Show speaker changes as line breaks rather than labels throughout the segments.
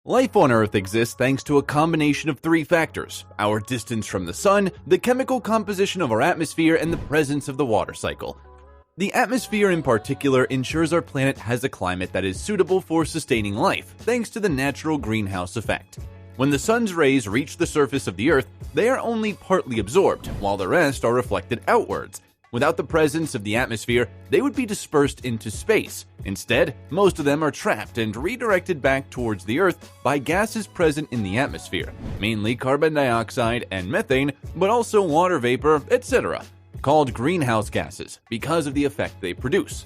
Life on Earth exists thanks to a combination of three factors: our distance from the sun, the chemical composition of our atmosphere, and the presence of the water cycle. The atmosphere in particular ensures our planet has a climate that is suitable for sustaining life, thanks to the natural greenhouse effect. When the sun's rays reach the surface of the Earth, they are only partly absorbed, while the rest are reflected outwards. Without the presence of the atmosphere, they would be dispersed into space. Instead, most of them are trapped and redirected back towards the Earth by gases present in the atmosphere, mainly carbon dioxide and methane, but also water vapor, etc., called greenhouse gases because of the effect they produce.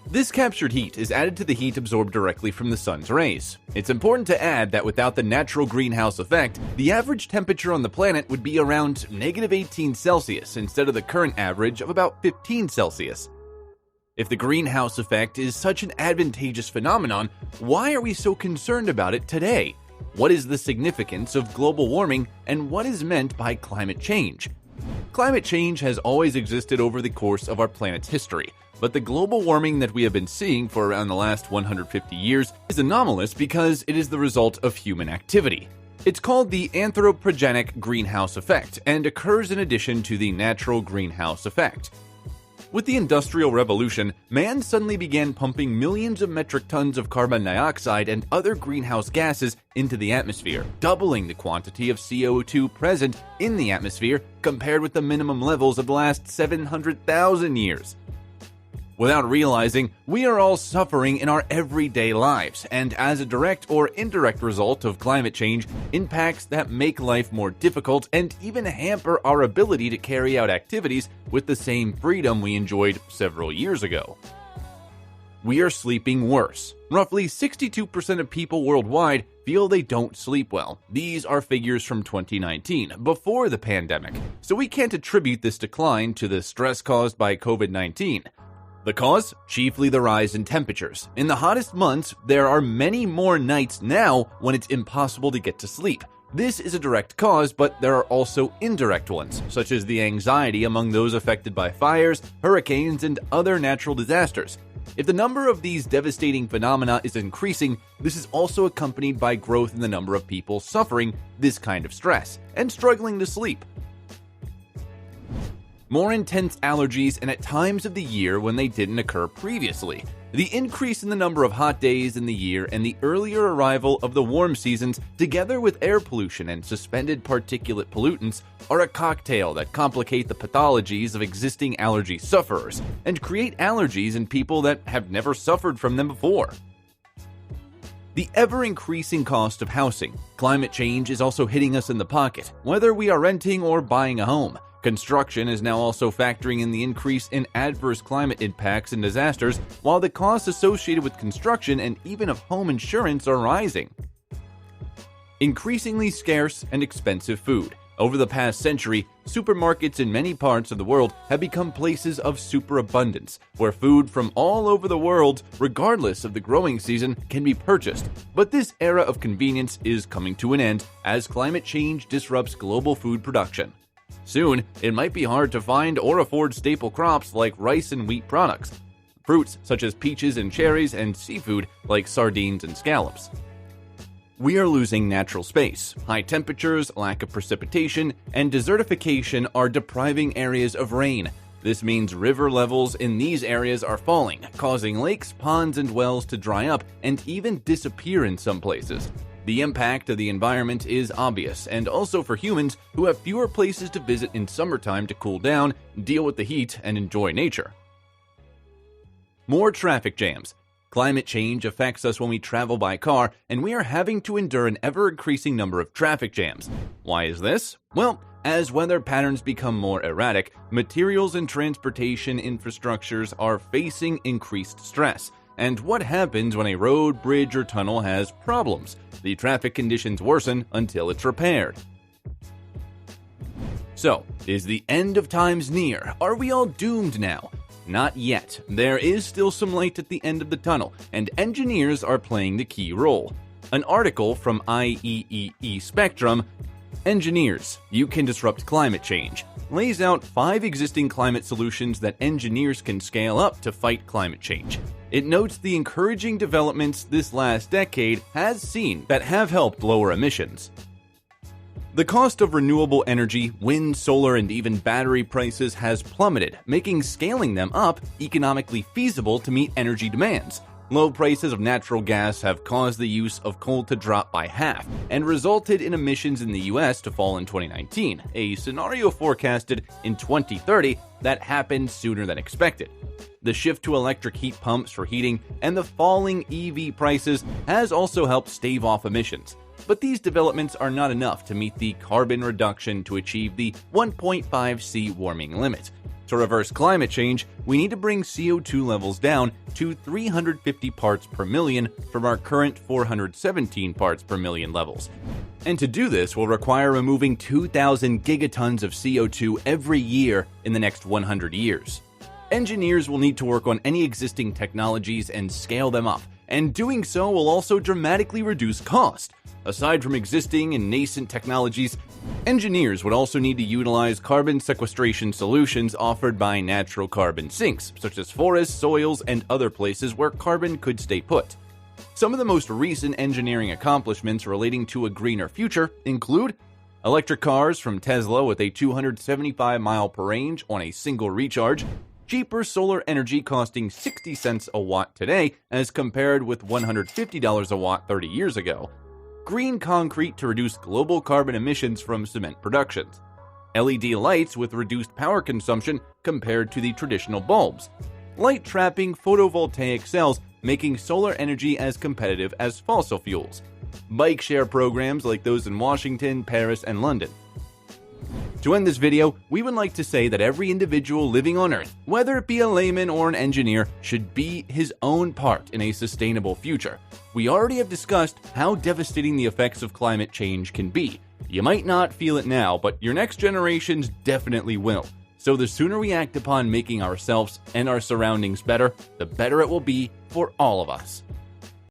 This captured heat is added to the heat absorbed directly from the sun's rays. It's important to add that without the natural greenhouse effect, the average temperature on the planet would be around -18 Celsius instead of the current average of about 15 Celsius. If the greenhouse effect is such an advantageous phenomenon, why are we so concerned about it today? What is the significance of global warming, and what is meant by climate change? Climate change has always existed over the course of our planet's history. But the global warming that we have been seeing for around the last 150 years is anomalous because it is the result of human activity. It's called the anthropogenic greenhouse effect and occurs in addition to the natural greenhouse effect. With the Industrial Revolution, man suddenly began pumping millions of metric tons of carbon dioxide and other greenhouse gases into the atmosphere, doubling the quantity of CO2 present in the atmosphere compared with the minimum levels of the last 700,000 years. Without realizing, we are all suffering in our everyday lives, and as a direct or indirect result of climate change, impacts that make life more difficult and even hamper our ability to carry out activities with the same freedom we enjoyed several years ago. We are sleeping worse. Roughly 62% of people worldwide feel they don't sleep well. These are figures from 2019, before the pandemic, so we can't attribute this decline to the stress caused by COVID-19. The cause? Chiefly the rise in temperatures. In the hottest months, there are many more nights now when it's impossible to get to sleep. This is a direct cause, but there are also indirect ones, such as the anxiety among those affected by fires, hurricanes, and other natural disasters. If the number of these devastating phenomena is increasing, this is also accompanied by growth in the number of people suffering this kind of stress and struggling to sleep. More intense allergies, and at times of the year when they didn't occur previously. The increase in the number of hot days in the year and the earlier arrival of the warm seasons, together with air pollution and suspended particulate pollutants, are a cocktail that complicate the pathologies of existing allergy sufferers and create allergies in people that have never suffered from them before. The ever-increasing cost of housing. Climate change is also hitting us in the pocket, whether we are renting or buying a home. Construction is now also factoring in the increase in adverse climate impacts and disasters, while the costs associated with construction and even of home insurance are rising. Increasingly scarce and expensive food. Over the past century, supermarkets in many parts of the world have become places of superabundance, where food from all over the world, regardless of the growing season, can be purchased. But this era of convenience is coming to an end as climate change disrupts global food production. Soon, it might be hard to find or afford staple crops like rice and wheat products, fruits such as peaches and cherries, and seafood like sardines and scallops. We are losing natural space. High temperatures, lack of precipitation, and desertification are depriving areas of rain. This means river levels in these areas are falling, causing lakes, ponds, and wells to dry up and even disappear in some places. The impact of the environment is obvious, and also for humans who have fewer places to visit in summertime to cool down, deal with the heat, and enjoy nature. More traffic jams. Climate change affects us when we travel by car, and we are having to endure an ever-increasing number of traffic jams. Why is this? Well, as weather patterns become more erratic, materials and transportation infrastructures are facing increased stress. And what happens when a road, bridge, or tunnel has problems? The traffic conditions worsen until it's repaired. So, is the end of times near? Are we all doomed now? Not yet. There is still some light at the end of the tunnel, and engineers are playing the key role. An article from IEEE Spectrum Engineers, You Can Disrupt Climate Change, lays out 5 existing climate solutions that engineers can scale up to fight climate change. It notes the encouraging developments this last decade has seen that have helped lower emissions. The cost of renewable energy, wind, solar, and even battery prices has plummeted, making scaling them up economically feasible to meet energy demands. Low prices of natural gas have caused the use of coal to drop by half and resulted in emissions in the US to fall in 2019, a scenario forecasted in 2030 that happened sooner than expected. The shift to electric heat pumps for heating and the falling EV prices has also helped stave off emissions. But these developments are not enough to meet the carbon reduction to achieve the 1.5°C warming limit. To reverse climate change, we need to bring CO2 levels down to 350 parts per million from our current 417 parts per million levels. And to do this will require removing 2,000 gigatons of CO2 every year in the next 100 years. Engineers will need to work on any existing technologies and scale them up, and doing so will also dramatically reduce cost. Aside from existing and nascent technologies, engineers would also need to utilize carbon sequestration solutions offered by natural carbon sinks, such as forests, soils, and other places where carbon could stay put. Some of the most recent engineering accomplishments relating to a greener future include electric cars from Tesla with a 275 mile per range on a single recharge, cheaper solar energy costing 60 cents a watt today as compared with $150 a watt 30 years ago, green concrete to reduce global carbon emissions from cement productions, LED lights with reduced power consumption compared to the traditional bulbs, light-trapping photovoltaic cells making solar energy as competitive as fossil fuels, bike share programs like those in Washington, Paris, and London. To end this video, we would like to say that every individual living on Earth, whether it be a layman or an engineer, should be his own part in a sustainable future. We already have discussed how devastating the effects of climate change can be. You might not feel it now, but your next generations definitely will. So the sooner we act upon making ourselves and our surroundings better, the better it will be for all of us.